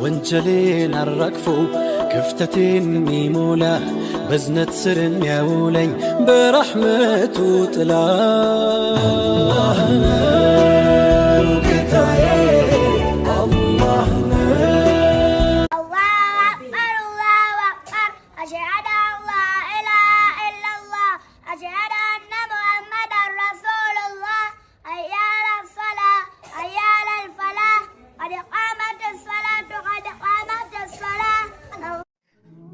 ወንጀሌን አራግፎ ክፍተቴን ሚሞላ በዝነት ስር የሚያውለኝ በረሕመቱ ጥላ አላህ ነው ጌታዬ አላህ ነው።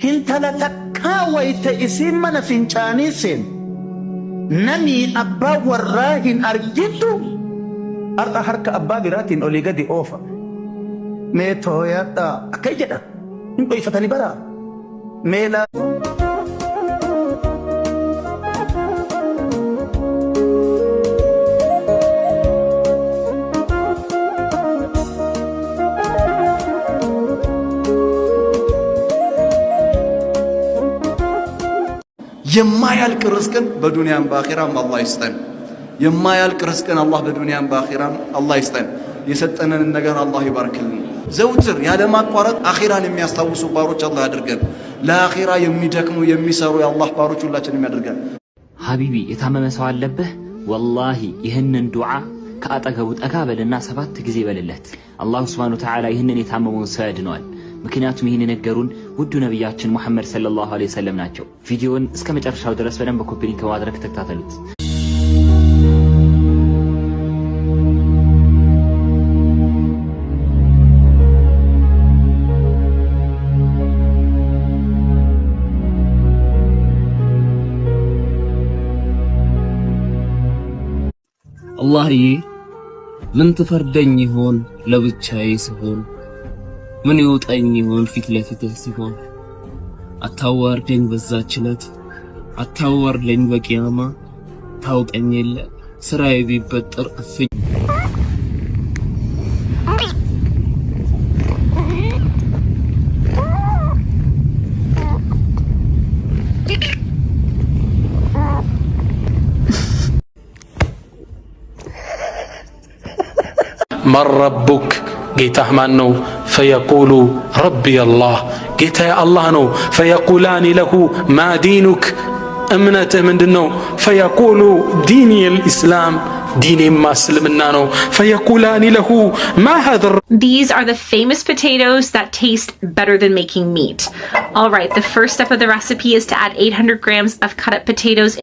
Hintala takkaa wayta isin mana fincaanii seen namii abbaa warraa hin argitu har'a harka abbaa biraatiin olii gadi oofa mee tooyadha akkay jedha hin dhoyfatanii bara meelaa የማያልቅ ርዝቅን በዱንያም በአኺራም አላህ ይስጠን። የማያልቅ ርዝቅን አላህ በዱንያም በአኺራም አላህ ይስጠን። የሰጠንን ነገር አላህ ይባርክልን። ዘውትር ያለማቋረጥ አኺራን የሚያስታውሱ ባሮች አላህ ያድርገን። ለአኺራ የሚደክሙ የሚሰሩ የአላህ ባሮች ሁላችንም ያድርገን። ሀቢቢ የታመመ ሰው አለብህ? ወላሂ ይህንን ዱዓ ከአጠገቡ ጠጋ በልና 7 ጊዜ በልለት። አላሁ ሱብሓነሁ ወተዓላ ይህንን የታመመውን ሰው ያድነዋል። ምክንያቱም ይህን የነገሩን ውዱ ነቢያችን ሙሐመድ ሰለላሁ ዐለይሂ ወሰለም ናቸው። ቪዲዮውን እስከ መጨረሻው ድረስ በደንብ ኮፒ ሊንክ በማድረግ ተከታተሉት። አላህዬ ምን ትፈርደኝ ይሆን ለብቻዬ ስሆን ምን ይውጣኝ ይሆን ፊት ለፊትህ ሲሆን አታዋርደኝ በዛች ዕለት አታዋርደኝ በቂያማ ታውቀኝ የለ ስራዬ ቢበጥር እፍኝ من ربك ጌታህ ማን ነው? ፈየቁሉ ረቢ አላህ ጌታዬ አላህ ነው። ፈየቁላኒ ለሁ ማ ዲኑክ እምነትህ ምንድን ነው? ፈየቁሉ ዲኒ ልእስላም ዲኔማ እስልምና ነው። ፈየቁላኒ ለሁ ማ ሀዛ These are the famous potatoes that taste better than making meat. All right, the first step of the recipe is to add 800 grams of cut up potatoes.